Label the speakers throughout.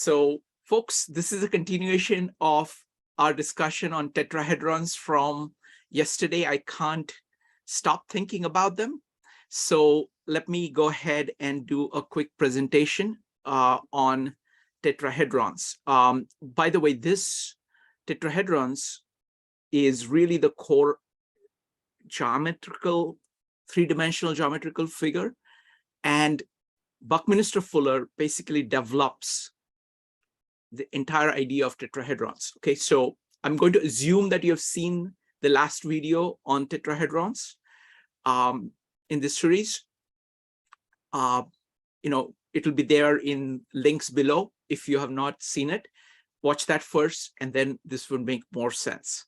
Speaker 1: So, folks, this is a continuation of our discussion on tetrahedrons from yesterday. I can't stop thinking about them. So let me go ahead and do a quick presentation on tetrahedrons. By the way, this tetrahedrons is really the core geometrical, three-dimensional geometrical figure. And Buckminster Fuller basically develops the entire idea of tetrahedrons. Okay, so I'm going to assume that you have seen the last video on tetrahedrons in this series. It'll be there in links below. If you have not seen it, watch that first, and then this will make more sense.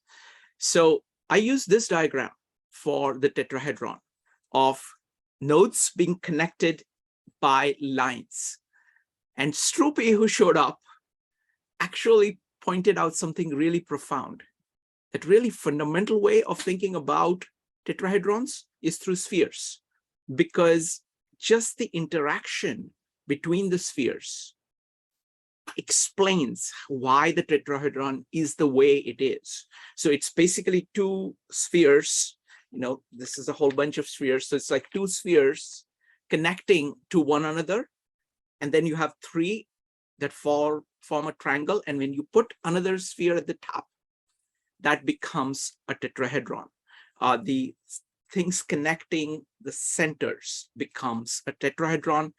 Speaker 1: So I use this diagram for the tetrahedron of nodes being connected by lines. And Stroopy, who showed up, actually pointed out something really profound. That really fundamental way of thinking about tetrahedrons is through spheres, because just the interaction between the spheres explains why the tetrahedron is the way it is. So it's basically two spheres. This is a whole bunch of spheres. So it's like two spheres connecting to one another. And then you have three that form a triangle. And when you put another sphere at the top, that becomes a tetrahedron. The things connecting the centers becomes a tetrahedron.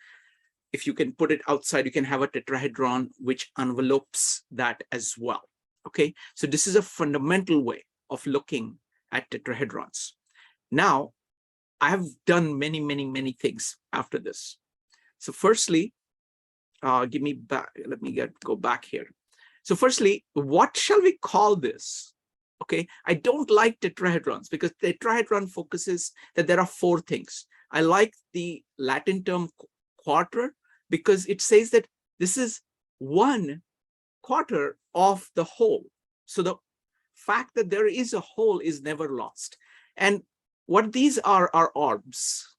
Speaker 1: If you can put it outside, you can have a tetrahedron which envelopes that as well. Okay, so this is a fundamental way of looking at tetrahedrons. Now, I have done many things after this. So firstly, let me go back here. So firstly, what shall we call this? Okay, I don't like tetrahedrons because tetrahedron focuses that there are four things. I like the Latin term quarter because it says that this is 1/4 of the whole. So the fact that there is a whole is never lost. And what these are orbs.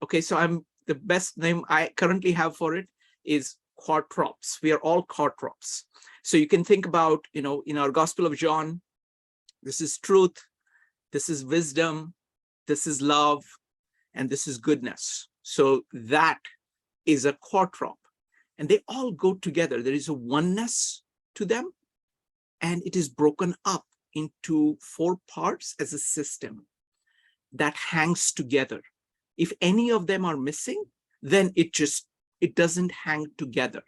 Speaker 1: Okay, so the best name I currently have for it is Quartorbs. We are all Quartorbs. So you can think about, in our Gospel of John, this is truth, this is wisdom, this is love, and this is goodness. So that is a Quartrop. And they all go together. There is a oneness to them, and it is broken up into 4 parts as a system that hangs together. If any of them are missing, then it doesn't hang together.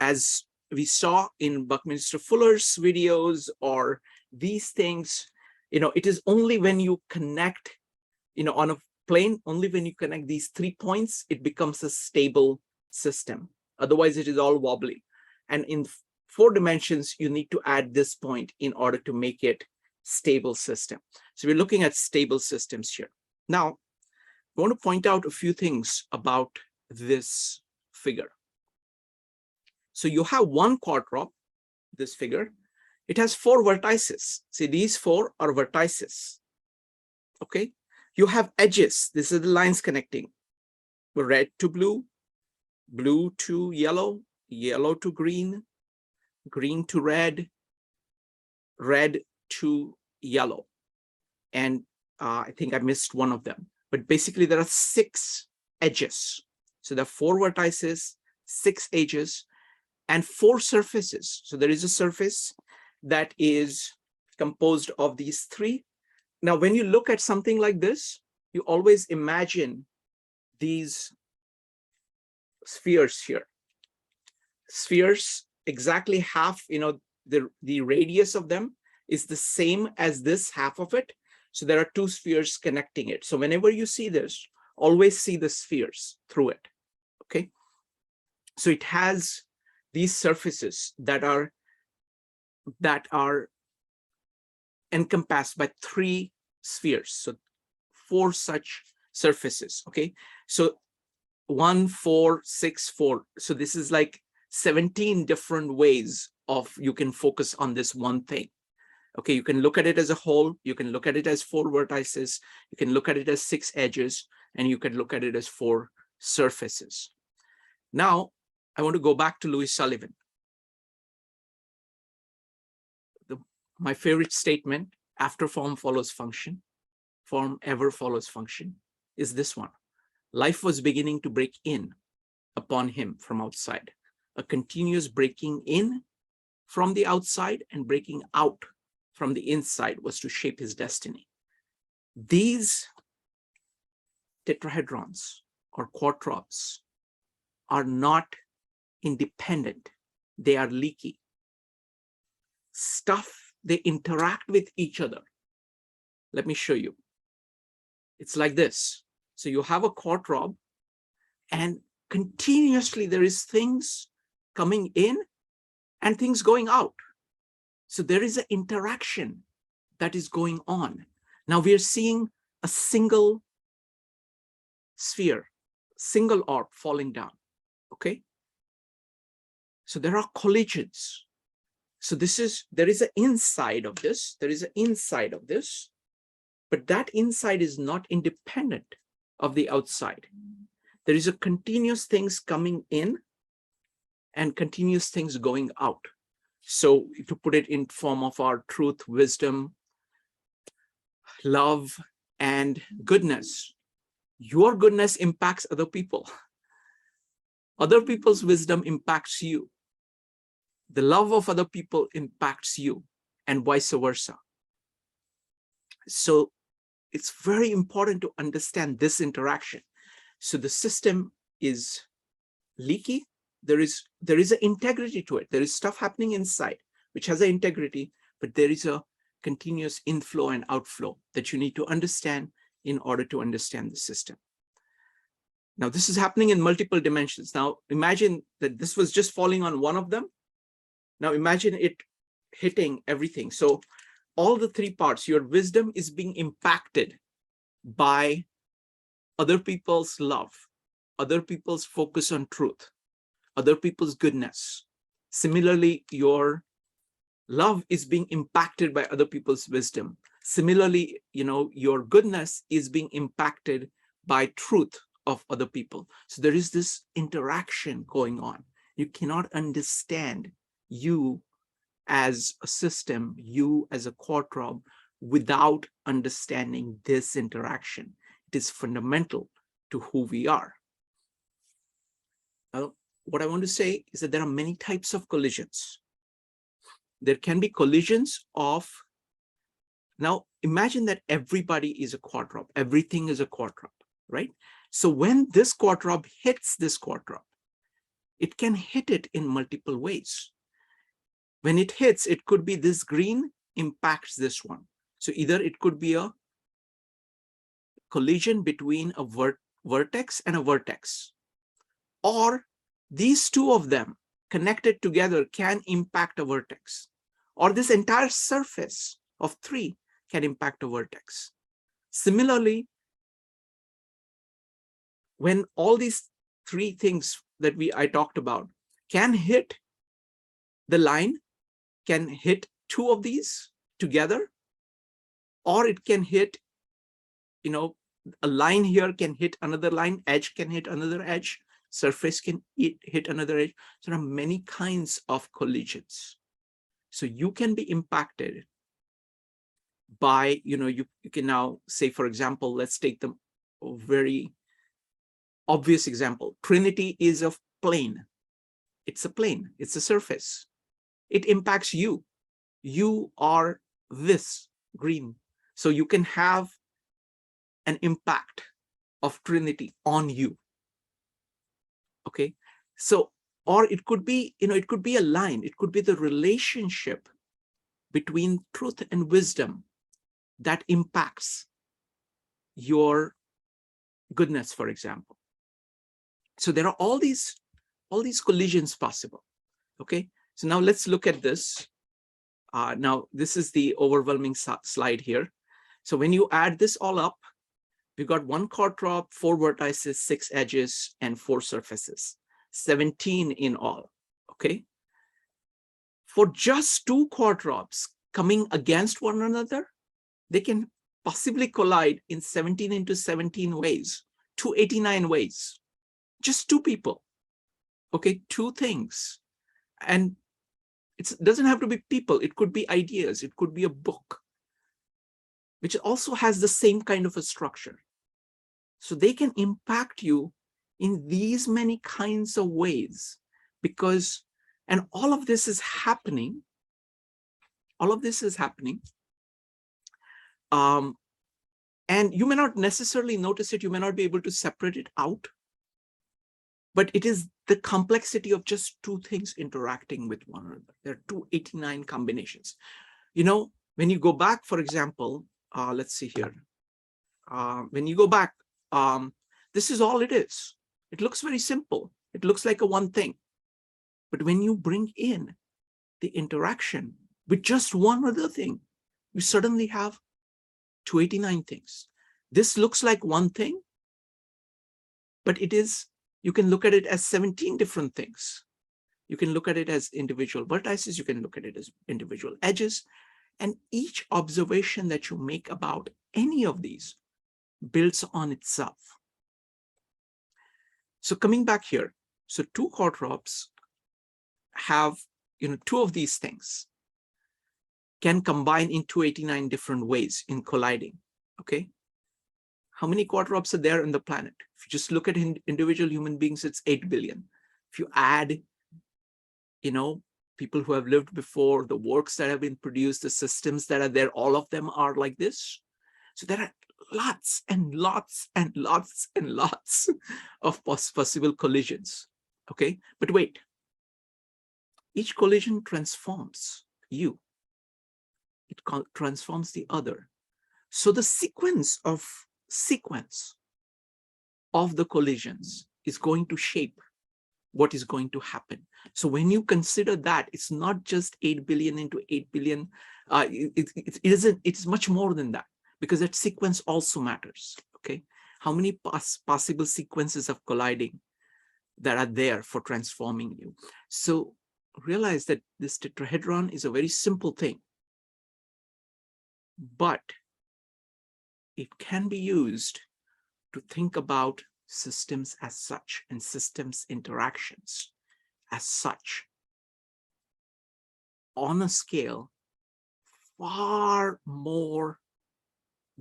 Speaker 1: As we saw in Buckminster Fuller's videos or these things, it is only when you connect, on a plane, only when you connect these 3 points, it becomes a stable system. Otherwise, it is all wobbly. And in 4 dimensions, you need to add this point in order to make it stable system. So we're looking at stable systems here. Now, I want to point out a few things about this figure. So you have one quadrop, this figure. It has 4 vertices. See, these 4 are vertices. Okay. You have edges. These are the lines connecting. Red to blue, blue to yellow, yellow to green, green to red, red to yellow. And I think I missed one of them. But basically, there are 6 edges. So there are 4 vertices, 6 edges, and 4 surfaces. So there is a surface that is composed of these 3. Now, when you look at something like this, you always imagine these spheres here. Spheres, exactly half, the radius of them is the same as this half of it. So there are 2 spheres connecting it. So whenever you see this, always see the spheres through it. Okay. So it has these surfaces that are encompassed by 3 spheres. So 4 such surfaces. Okay. So 1, 4, 6, 4. So this is like 17 different ways you can focus on this one thing. Okay, you can look at it as a whole, you can look at it as 4 vertices, you can look at it as 6 edges, and you can look at it as 4 surfaces. Now, I want to go back to Louis Sullivan. My favorite statement, after form follows function, form ever follows function, is this one. Life was beginning to break in upon him from outside. A continuous breaking in from the outside and breaking out from the inside was to shape his destiny. These tetrahedrons or quartorbs are not independent. They are leaky. They interact with each other. Let me show you. It's like this. So you have a quartorb, and continuously there is things coming in and things going out. So there is an interaction that is going on. Now we are seeing a single sphere, single orb falling down, okay? So there are collisions. So there is an inside of this, but that inside is not independent of the outside. There is a continuous things coming in and continuous things going out. So to put it in form of our truth, wisdom, love, and goodness, your goodness impacts other people. Other people's wisdom impacts you. The love of other people impacts you, and vice versa. So it's very important to understand this interaction. So the system is leaky. There is an integrity to it. There is stuff happening inside which has an integrity, but there is a continuous inflow and outflow that you need to understand in order to understand the system. Now, this is happening in multiple dimensions. Now, imagine that this was just falling on one of them. Now, imagine it hitting everything. So all the three parts, your wisdom is being impacted by other people's love, other people's focus on truth, other people's goodness. Similarly, your love is being impacted by other people's wisdom. Similarly, your goodness is being impacted by truth of other people. So there is this interaction going on. You cannot understand you as a system, you as a quartorb, without understanding this interaction. It is fundamental to who we are. Now, what I want to say is that there are many types of collisions. There can be collisions of, now imagine that everybody is a quartorb, everything is a quartorb, right? So when this quartorb hits this quartorb, it can hit it in multiple ways. When it hits, it could be this green impacts this one. So either it could be a collision between a vertex and a vertex, or these two of them connected together can impact a vertex, or this entire surface of three can impact a vertex. Similarly, when all these three things that I talked about can hit the line, can hit two of these together, or it can hit, a line here can hit another line, edge can hit another edge, surface can hit another edge. So there are many kinds of collisions. So you can be impacted by, you can now say, for example, let's take the very obvious example. Trinity is a plane. It's a plane. It's a surface. It impacts you. You are this green. So you can have an impact of Trinity on you. Okay. So, or it could be, it could be a line. It could be the relationship between truth and wisdom that impacts your goodness, for example. So there are all these collisions possible. Okay. So now let's look at this. Now this is the overwhelming slide here. So when you add this all up, we've got one quartorb, 4 vertices, 6 edges, and 4 surfaces, 17 in all. Okay. For just 2 quartorbs coming against one another, they can possibly collide in 17 into 17 ways, 289 ways. Just 2 people. Okay, two things. And it doesn't have to be people. It could be ideas. It could be a book, which also has the same kind of a structure. So they can impact you in these many kinds of ways because, and all of this is happening. All of this is happening. And you may not necessarily notice it. You may not be able to separate it out. But it is the complexity of just two things interacting with one another. There are 289 combinations. You know, when you go back, for example, let's see here. When you go back, this is all it is. It looks very simple. It looks like a one thing. But when you bring in the interaction with just one other thing, you suddenly have 289 things. This looks like one thing, but it is, you can look at it as 17 different things. You can look at it as individual vertices. You can look at it as individual edges. And each observation that you make about any of these builds on itself. So coming back here, so two Quartorbs have, two of these things can combine in 289 different ways in colliding, okay? How many Quartorbs are there on the planet? If you just look at individual human beings, it's 8 billion. If you add, people who have lived before, the works that have been produced, the systems that are there, all of them are like this. So there are lots and lots and lots and lots of possible collisions, okay? But wait, each collision transforms you. It transforms the other. So the sequence of the collisions is going to shape what is going to happen. So when you consider that, it's not just 8 billion into 8 billion. It's much more than that, because that sequence also matters, okay? How many possible sequences of colliding that are there for transforming you? So realize that this tetrahedron is a very simple thing, but it can be used to think about systems as such and systems interactions as such on a scale far more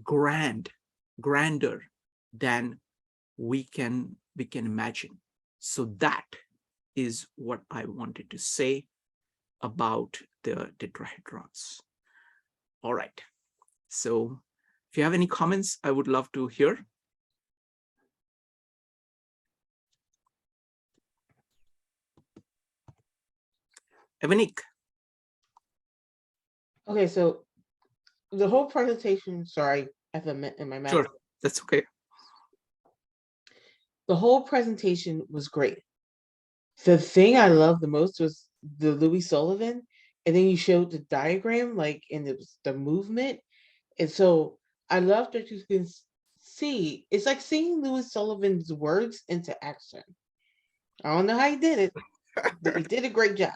Speaker 1: grander than we can imagine. So that is what I wanted to say about the tetrahedrons. All right. So if you have any comments, I would love to hear. Evanik.
Speaker 2: Okay, so the whole presentation, sorry, I have a mint in my mouth.
Speaker 1: Sure, that's okay.
Speaker 2: The whole presentation was great. The thing I loved the most was the Louis Sullivan, and then you showed the diagram, like, and it was the movement. And so I love that you can see, it's like seeing Louis Sullivan's words into action. I don't know how he did it, but he did a great job.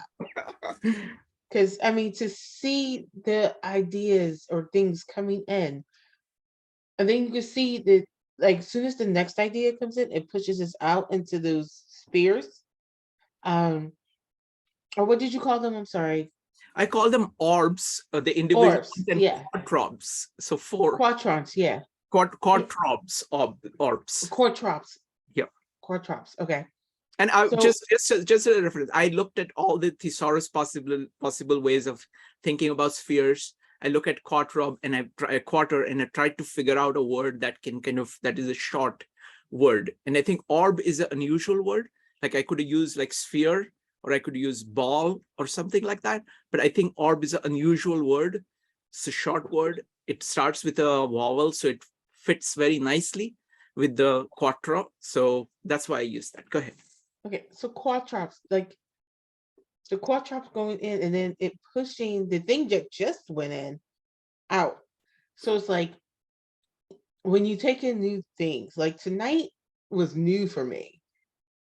Speaker 2: Because, I mean, to see the ideas or things coming in, and then you can see that, like, as soon as the next idea comes in, it pushes us out into those spheres. Or what did you call them? I'm sorry.
Speaker 1: I call them orbs, the individual
Speaker 2: Orbs,
Speaker 1: and
Speaker 2: yeah.
Speaker 1: quadrops. So 4
Speaker 2: Quadrons, yeah.
Speaker 1: quadrops, orbs.
Speaker 2: Quartorbs.
Speaker 1: Yeah.
Speaker 2: Quartorbs, okay.
Speaker 1: And I just a reference, I looked at all the thesaurus possible ways of thinking about spheres. I look at quadrop and I try a quarter, and I tried to figure out a word that can that is a short word. And I think orb is an unusual word. Like I could use like sphere, or I could use ball or something like that. But I think orb is an unusual word. It's a short word. It starts with a vowel, so it fits very nicely with the quattro. So that's why I use that. Go ahead.
Speaker 2: Okay, so quadrops, like the quadrops going in and then it pushing the thing that just went in out. So it's like when you take in new things, like tonight was new for me.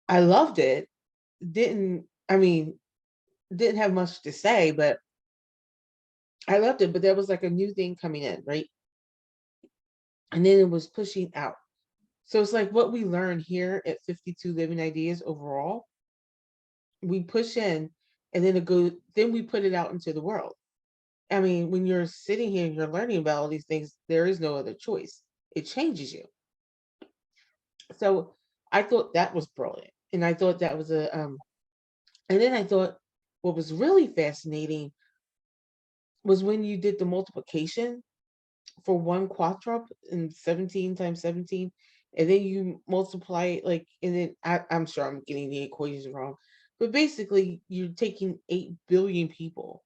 Speaker 2: I loved it. Didn't have much to say, but I loved it. But there was like a new thing coming in, right? And then it was pushing out. So it's like what we learned here at 52 Living Ideas overall we push in, and then it goes, then we put it out into the world. I mean, when you're sitting here and you're learning about all these things, there is no other choice. It changes you. So I thought that was brilliant. And I thought that was and then I thought what was really fascinating was when you did the multiplication for one quadrop in 17 times 17, and then you multiply it like, and then I'm sure I'm getting the equations wrong, but basically you're taking 8 billion people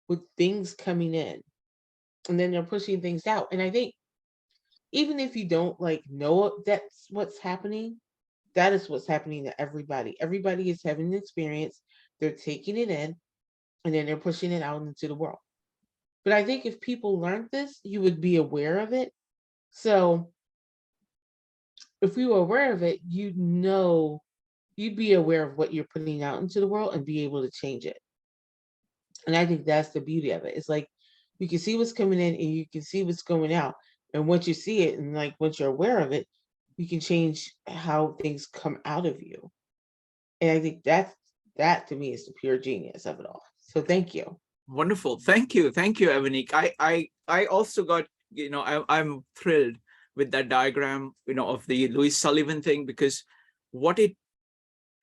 Speaker 2: with things coming in, and then they're pushing things out. And I think even if you don't like know that's what's happening, that is what's happening to everybody. Everybody is having an experience, they're taking it in, and then they're pushing it out into the world. But I think if people learned this, you would be aware of it. So if you were aware of it, you'd be aware of what you're putting out into the world and be able to change it. And I think that's the beauty of it. It's like you can see what's coming in and you can see what's going out. And once you see it and like once you're aware of it, you can change how things come out of you. And I think that to me is the pure genius of it all. So thank you.
Speaker 1: Wonderful. Thank you, Avanique. I also got, I'm thrilled with that diagram, of the Louis Sullivan thing, because what it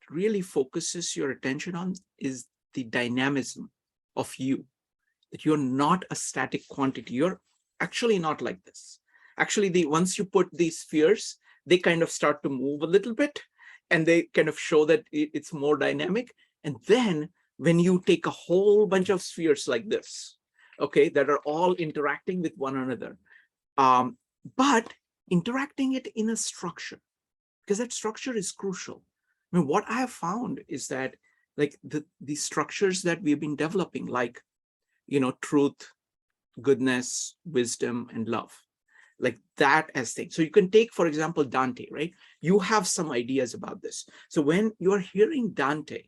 Speaker 1: really focuses your attention on is the dynamism of you, that you're not a static quantity. You're actually not like this. Actually, once you put these spheres, they kind of start to move a little bit, and they kind of show that it's more dynamic. And then when you take a whole bunch of spheres like this, okay, that are all interacting with one another, but interacting it in a structure, because that structure is crucial. I mean, what I have found is that like the structures that we've been developing, like, truth, goodness, wisdom, and love, like that as things. So you can take, for example, Dante, right? You have some ideas about this. So when you're hearing Dante,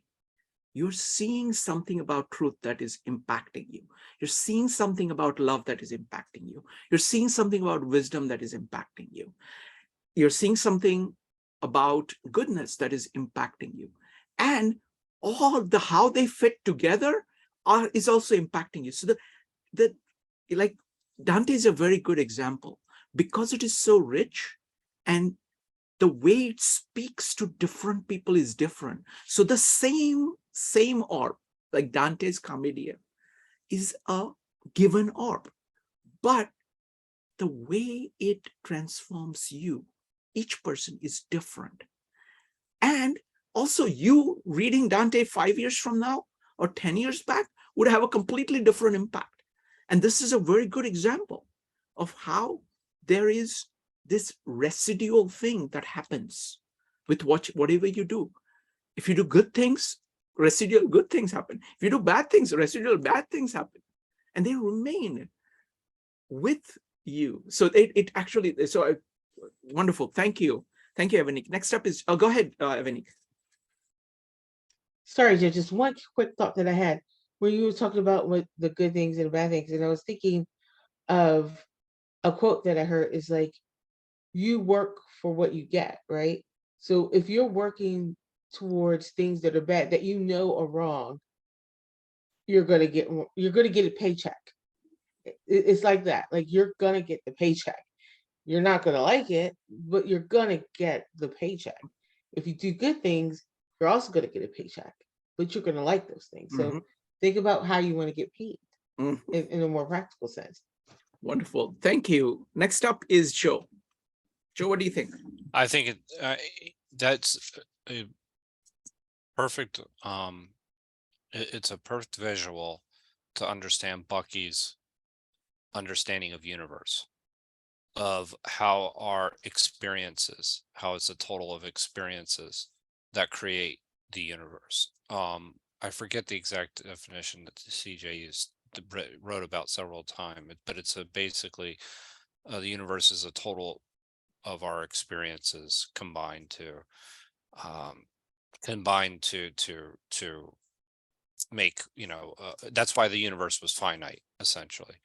Speaker 1: you're seeing something about truth that is impacting you. You're seeing something about love that is impacting you. You're seeing something about wisdom that is impacting you. You're seeing something about goodness that is impacting you. And all the how they fit together is also impacting you. So the like Dante is a very good example because it is so rich, and the way it speaks to different people is different. So the same orb, like Dante's Commedia, is a given orb, but the way it transforms you, each person is different. And also, you reading Dante 5 years from now or 10 years back would have a completely different impact. And this is a very good example of how there is this residual thing that happens with whatever you do. If you do good things, residual good things happen. If you do bad things, residual bad things happen. And they remain with you. So it actually, so wonderful. Thank you. Thank you, Avanique. Next up is, go ahead, Avanique.
Speaker 2: Sorry, just one quick thought that I had when you were talking about what the good things and the bad things, and I was thinking of a quote that I heard is like, you work for what you get, right? So if you're working towards things that are bad, that you know are wrong, you're gonna get a paycheck. It's like that. Like you're gonna get the paycheck. You're not gonna like it, but you're gonna get the paycheck. If you do good things, you're also gonna get a paycheck, but you're gonna like those things. So think about how you want to get paid in a more practical sense.
Speaker 1: Wonderful. Thank you. Next up is Joe. Joe, what do you think?
Speaker 3: I think that's a perfect. It's a perfect visual to understand Bucky's understanding of universe, of how our experiences, how it's a total of experiences that create the universe. I forget the exact definition that CJ used, wrote about several times, but it's basically the universe is a total of our experiences combined to make, that's why the universe was finite, essentially.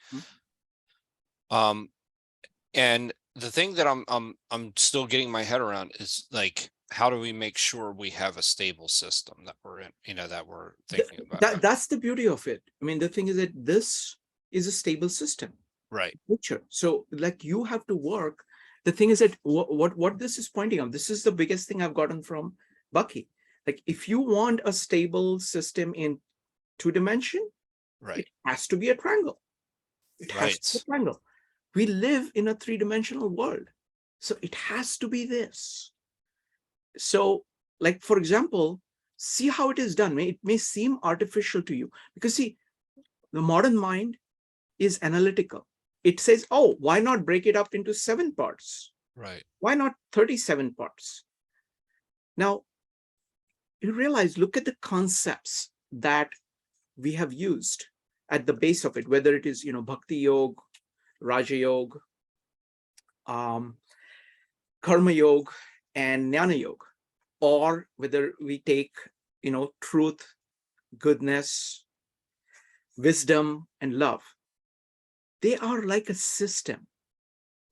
Speaker 3: And the thing that I'm still getting my head around is like, how do we make sure we have a stable system that we're in, that we're
Speaker 1: Th-
Speaker 3: thinking about?
Speaker 1: that's the beauty of it. I mean, the thing is that this is a stable system.
Speaker 3: Right.
Speaker 1: Picture. So like you have to work. The thing is that what this is pointing out, this is the biggest thing I've gotten from Bucky. Like if you want a stable system in 2 dimension,
Speaker 3: Right.
Speaker 1: it has to be a triangle. It has to be a triangle. We live in a 3-dimensional world. So it has to be this. So like, for example, see how it is done. It may seem artificial to you because see, the modern mind is analytical. It says, oh, why not break it up into 7 parts?
Speaker 3: Right.
Speaker 1: Why not 37 parts? Now, you realize, look at the concepts that we have used at the base of it, whether it is, Bhakti Yoga, Raja Yoga, Karma Yoga, and Jnana Yoga, or whether we take, truth, goodness, wisdom, and love. They are like a system.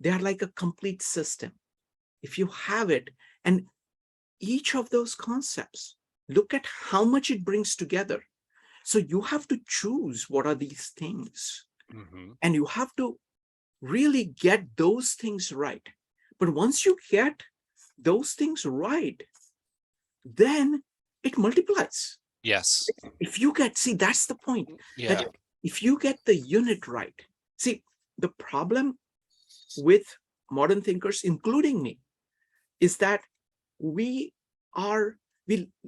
Speaker 1: They are like a complete system. If you have it, and each of those concepts, look at how much it brings together. So you have to choose what are these things.
Speaker 3: Mm-hmm.
Speaker 1: And you have to really get those things right. But once you get those things right, then it multiplies.
Speaker 3: Yes.
Speaker 1: If you get, see, that's the point.
Speaker 3: Yeah.
Speaker 1: That if you get the unit right, see, the problem with modern thinkers, including me, is that we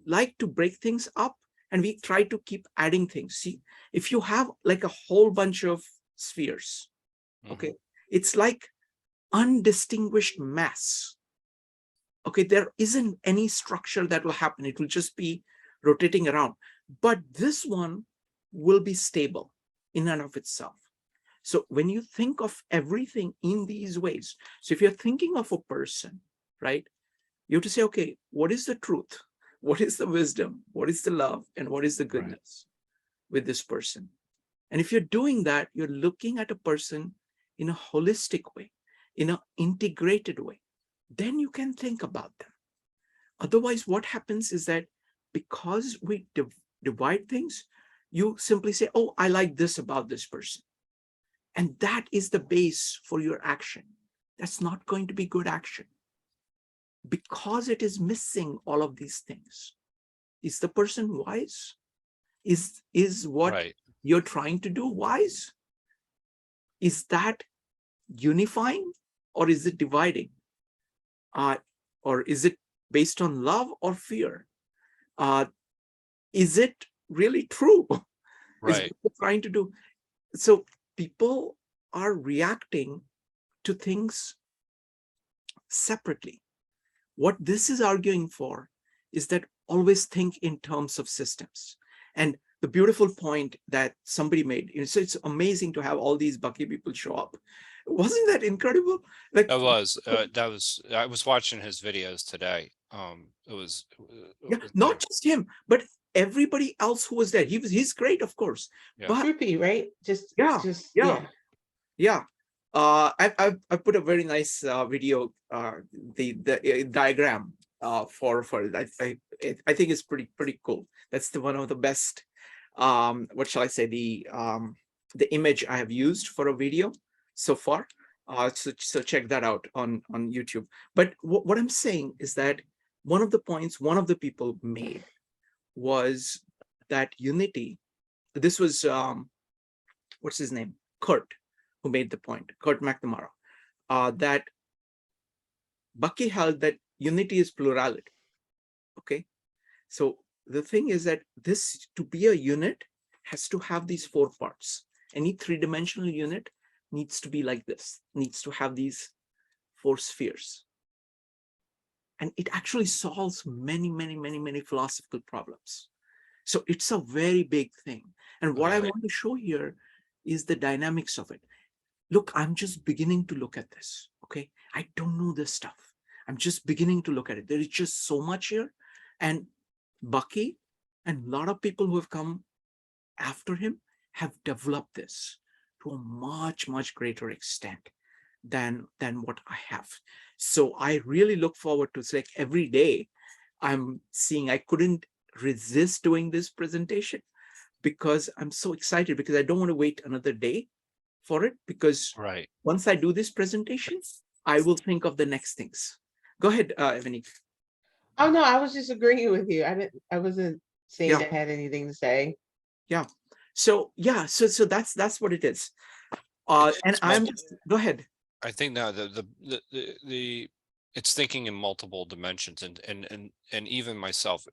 Speaker 1: like to break things up and we try to keep adding things. See, if you have like a whole bunch of spheres, okay, it's like undistinguished mass. Okay, there isn't any structure that will happen. It will just be rotating around. But this one will be stable in and of itself. So when you think of everything in these ways, so if you're thinking of a person, right, you have to say, okay, what is the truth? What is the wisdom? What is the love? And what is the goodness with this person? And if you're doing that, you're looking at a person in a holistic way, in an integrated way. Then you can think about them. Otherwise, what happens is that because we divide things, you simply say, oh, I like this about this person. And that is the base for your action. That's not going to be good action because it is missing all of these things. Is the person wise? Is what you're trying to do wise? Is that unifying or is it dividing? Or is it based on love or fear? Is it really true? Is what you're trying to do? So people are reacting to things separately. What this is arguing for is that always think in terms of systems. And the beautiful point that somebody made, so it's amazing to have all these Bucky people show up. Wasn't that incredible? Like
Speaker 3: that was I was watching his videos today.
Speaker 1: Not just him, but everybody else who was there. He's great, of course.
Speaker 3: Yeah.
Speaker 1: But
Speaker 2: Groupie, right?
Speaker 1: Yeah. I put a very nice video, the diagram for I think it's pretty cool. That's one of the best. What shall I say? The image I have used for a video so far. So check that out on YouTube. But what I'm saying is that one of the points one of the people made was that unity. This was what's his name? Kurt, who made the point, Kurt McNamara, that Bucky held that unity is plurality. Okay, so the thing is that this, to be a unit, has to have these 4 parts. Any 3-dimensional unit needs to be like this, needs to have these 4 spheres. And it actually solves many philosophical problems. So it's a very big thing. And what I want to show here is the dynamics of it. Look, I'm just beginning to look at this. Okay, I don't know this stuff. I'm just beginning to look at it. There is just so much here. And Bucky and a lot of people who have come after him have developed this to a much greater extent than what I have. So I really look forward to, it's like every day I'm seeing I couldn't resist doing this presentation because I'm so excited, because I don't want to wait another day for it, because
Speaker 3: Right.
Speaker 1: once I do this presentation, I will think of the next things. Go ahead, Ebony.
Speaker 2: Oh no, I was just agreeing with you. I wasn't saying
Speaker 1: Yeah.
Speaker 2: I had anything to say.
Speaker 1: Yeah. So yeah, so that's what it is. And
Speaker 3: It's
Speaker 1: I'm
Speaker 3: multi-
Speaker 1: just, go ahead.
Speaker 3: I think now the it's thinking in multiple dimensions, and even myself,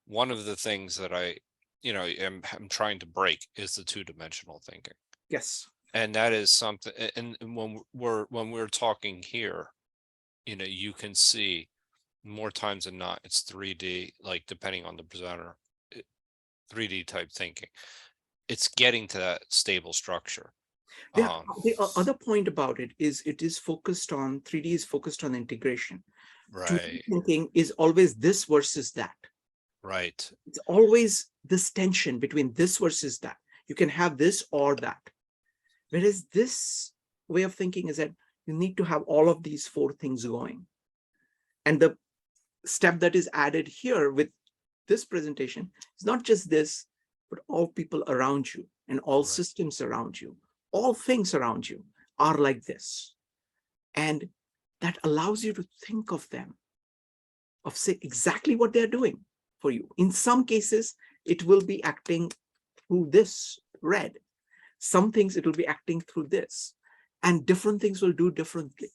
Speaker 3: one of the things that I'm trying to break is the two-dimensional thinking.
Speaker 1: Yes.
Speaker 3: And that is something, and when we're talking here, you can see more times than not, it's 3D, like depending on the presenter, 3D type thinking. It's getting to that stable structure.
Speaker 1: Yeah. The other point about it is it is focused on 3D is focused on integration. 2D
Speaker 3: Right,
Speaker 1: thinking is always this versus that.
Speaker 3: right,
Speaker 1: It's always this tension between this versus that. You can have this or that. Whereas this way of thinking is that you need to have all of these four things going. And the step that is added here with this presentation is not just this, but all people around you and all
Speaker 3: Right.
Speaker 1: systems around you, all things around you are like this. And that allows you to think of them, of say exactly what they're doing for you. In some cases, it will be acting through this red. Some things it will be acting through this, and different things will do differently.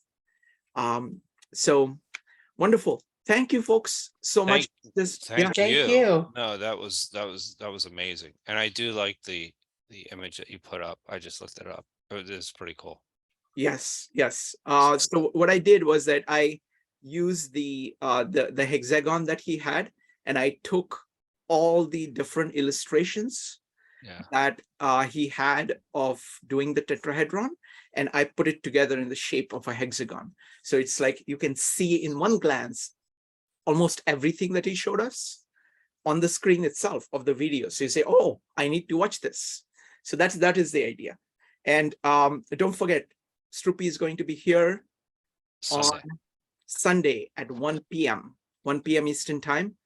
Speaker 1: So wonderful. Thank you, folks, so much.
Speaker 3: Thank
Speaker 2: Thank
Speaker 3: you.
Speaker 2: you.
Speaker 3: No, that was amazing. And I do like the image that you put up. I just looked it up. It is pretty cool.
Speaker 1: Yes, yes.
Speaker 3: So-
Speaker 1: So what I did was that I used the hexagon that he had, and I took all the different illustrations
Speaker 3: Yeah.
Speaker 1: that he had of doing the tetrahedron, and I put it together in the shape of a hexagon. So it's like you can see in one glance almost everything that he showed us on the screen itself of the video. So you say, oh, I need to watch this. So that is the idea. And don't forget, Strupi is going to be here
Speaker 3: Sunday.
Speaker 1: on Sunday at 1 p.m. 1 p.m. Eastern time.